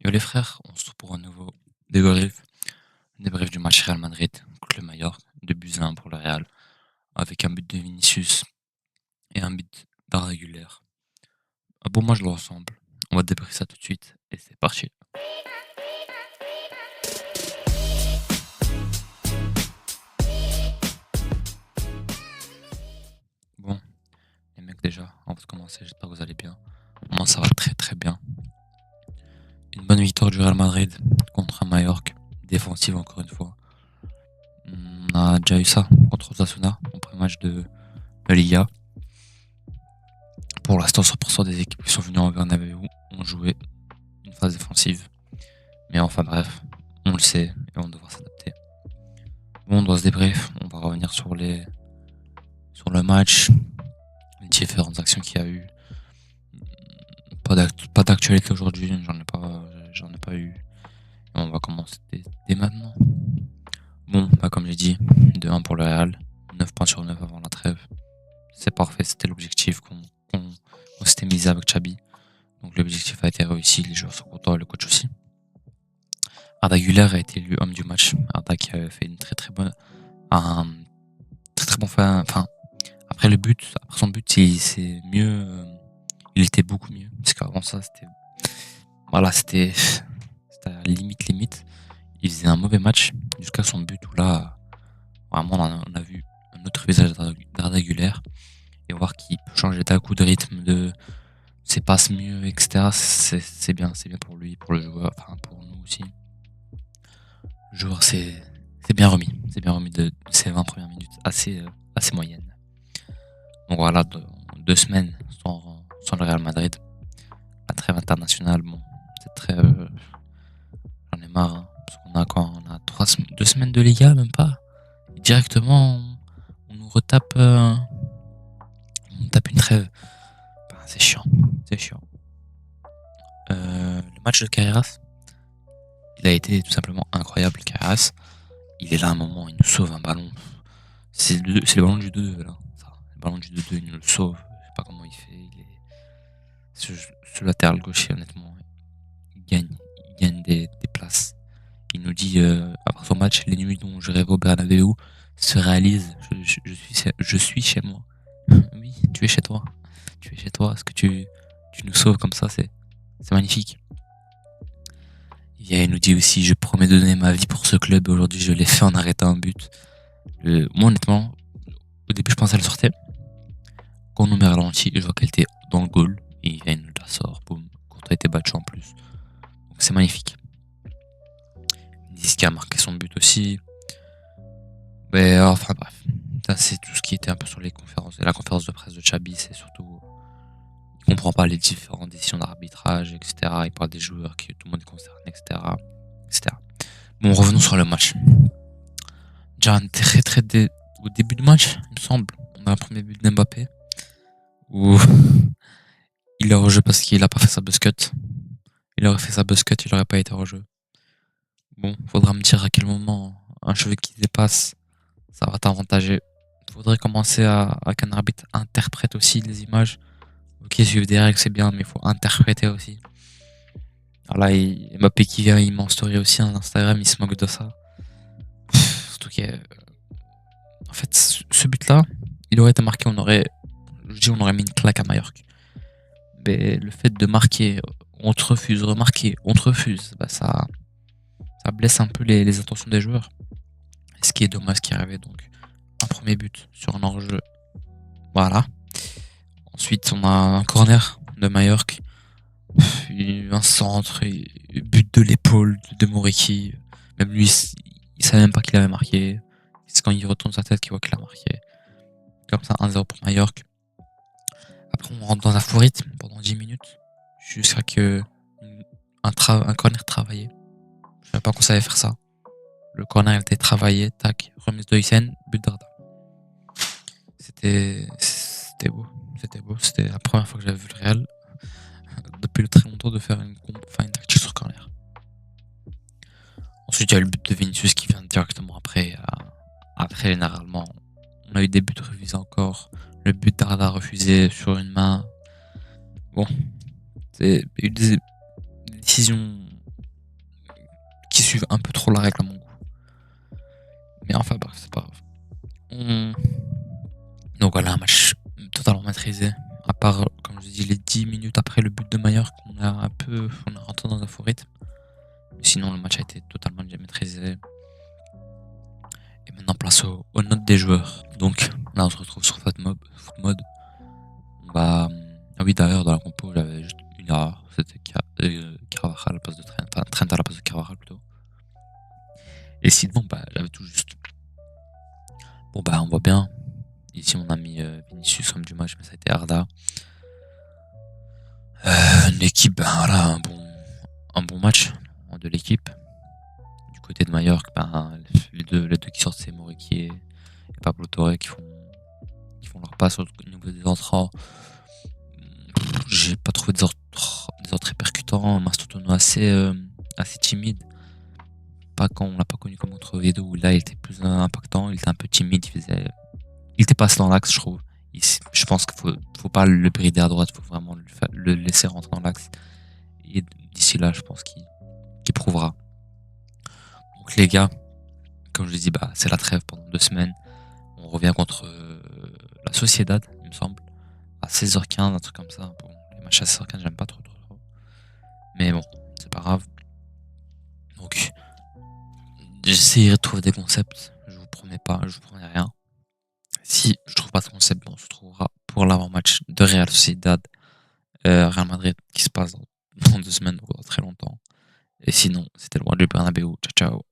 Yo les frères, on se retrouve pour un nouveau débrief. Débrief du match Real Madrid contre le Mallorca, 2 buts à 1 pour le Real, avec un but de Vinicius et un but d'Arda Güler. Un bon match de l'ensemble. On va débriefer ça tout de suite et c'est parti. Bon, les mecs déjà, on va commencer, j'espère que vous allez bien. Moi ça va très très bien. Une bonne victoire du Real Madrid contre un Mallorca, défensive encore une fois. On a déjà eu ça contre Osasuna, au premier match de Liga. Pour l'instant, 100% des équipes qui sont venues en Bernabeu ont joué une phase défensive. Mais enfin bref, on le sait et on devra s'adapter. Bon, on doit se débrief, on va revenir sur le match, les différentes actions qu'il y a eu. Pas d'actualité aujourd'hui, j'en ai pas eu. Et on va commencer dès maintenant. Bon, comme j'ai dit, 2-1 pour le Real, 9 points sur 9 avant la trêve. C'est parfait, c'était l'objectif qu'on s'était misé avec Xabi. Donc l'objectif a été réussi, les joueurs sont contents et le coach aussi. Arda Güler a été élu homme du match. Arda qui a fait un très bon fin. Enfin, après son but, c'est mieux. Il était beaucoup mieux parce qu'avant ça, c'était à la limite. Il faisait un mauvais match jusqu'à son but où là, vraiment, on a vu un autre visage d'Arda Güler et voir qu'il peut changer d'un coup de rythme, de ses passes mieux, etc. C'est bien pour lui, pour le joueur, enfin pour nous aussi. Le joueur c'est bien remis de ses 20 premières minutes assez moyennes. Donc voilà, 2 semaines sans le Real Madrid, la trêve internationale, bon, c'est très, j'en ai marre, hein, parce qu'on a quoi, on a 2 semaines de Liga, même pas. Et directement, on nous retape, on nous tape une trêve. Enfin, c'est chiant. Le match de Carreras, il a été tout simplement incroyable. Carreras, il est là à un moment, il nous sauve un ballon. C'est le ballon du 2-2 là. Le ballon du 2-2, il nous le sauve. Je sais pas comment il fait. Ce latéral gaucher, honnêtement, il gagne des places. Il nous dit après son match, les nuits dont je rêve au Bernabeu se réalisent. Je suis chez moi. Oui, tu es chez toi. Est-ce que tu nous sauves comme ça, c'est magnifique. Il nous dit aussi, je promets de donner ma vie pour ce club. Aujourd'hui, je l'ai fait en arrêtant un but. Moi, honnêtement, au début, je pensais qu'elle sortait. Quand on nous met ralenti, je vois qu'elle était dans le goal. Et il vient, il nous la sort. Boum. Courtois a été battu en plus. Donc, c'est magnifique. Niska a marqué son but aussi. Mais enfin, bref. Ça, c'est tout ce qui était un peu sur les conférences. Et la conférence de presse de Xabi, c'est surtout. Il comprend pas les différentes décisions d'arbitrage, etc. Il parle des joueurs, qui tout le monde est concerné, etc. Bon, revenons sur le match. Déjà, au début du match, il me semble, on a un premier but d'Mbappé où il est hors jeu parce qu'il a pas fait sa buzzcut. Il aurait fait sa buzzcut, il aurait pas été hors jeu. Bon, faudra me dire à quel moment un cheveu qui dépasse, ça va t'avantager. Faudrait commencer à qu'un arbitre interprète aussi les images. Ok, suivre des règles c'est bien, mais il faut interpréter aussi. Alors là, Mbappé qui vient, il m'en story aussi sur Instagram, il se moque de ça. Surtout que, en fait, ce but-là, il aurait été marqué, on aurait mis une claque à Mallorca. Mais le fait de marquer, on te refuse, remarquer, on te refuse, bah ça blesse un peu les intentions des joueurs. Ce qui est dommage qui est arrivé, donc un premier but sur un hors-jeu. Voilà. Ensuite, on a un corner de Mallorca, un centre, but de l'épaule de Moriki. Même lui, il savait même pas qu'il avait marqué. C'est quand il retourne sa tête qu'il voit qu'il a marqué. Comme ça, 1-0 pour Mallorca. Après, on rentre dans un fou rythme pendant 10 minutes. Jusqu'à que un corner travaillé. Je savais pas qu'on savait faire ça. Le corner était travaillé, tac, remise de Hussein, but d'Arda. C'était beau. C'était la première fois que j'avais vu le Real depuis très longtemps de faire une tactique sur corner. Ensuite, il y a le but de Vinicius qui vient directement après. Après, généralement, on a eu des buts refusés encore. Le but d'Arda refusé sur une main. Bon, il y a eu des décisions suivent un peu trop la règle à mon goût. Mais enfin bref, c'est pas grave. Donc voilà, un match totalement maîtrisé. À part, comme je dis, les 10 minutes après le but de Mallorca, on est rentré dans un faux rythme. Sinon, le match a été totalement bien maîtrisé. Et maintenant, place aux notes des joueurs. Donc là, on se retrouve sur Footmode. Bah, ah oui, d'ailleurs, dans la compo, j'avais juste une erreur. C'était Carvajal à la place de Trent. Enfin, Trent à la place de Carvajal plutôt. Et sinon, bah, j'avais tout juste. Bon, bah, on voit bien. Ici, on a mis Vinicius comme du match, mais ça a été Arda. L'équipe, ben voilà, un bon match de l'équipe. Du côté de Mallorca, ben, les deux qui sortent, c'est Moriqui et Pablo Torre qui font leur passe au niveau des entrants. J'ai pas trouvé des ordres très percutants. Mastotono assez timide. On l'a pas connu comme contre Oviedo où là il était plus impactant, il était un peu timide, il était pas assez dans l'axe, je trouve. Je pense qu'il faut pas le brider à droite, faut vraiment le laisser rentrer dans l'axe. Et d'ici là, je pense qu'il prouvera. Donc les gars, comme je l'ai dit, bah, c'est la trêve pendant 2 semaines. On revient contre la Sociedad, il me semble, à 16h15, un truc comme ça. Bon, les matchs à 16h15, j'aime pas trop. Mais bon, c'est pas grave. Donc, j'essaierai de trouver des concepts. Je vous promets rien. Si je trouve pas de concept, bon, on se retrouvera pour l'avant-match de Real Sociedad, Real Madrid, qui se passe dans 2 semaines, donc dans très longtemps. Et sinon, c'était le roi du Bernabeu. Ciao, ciao.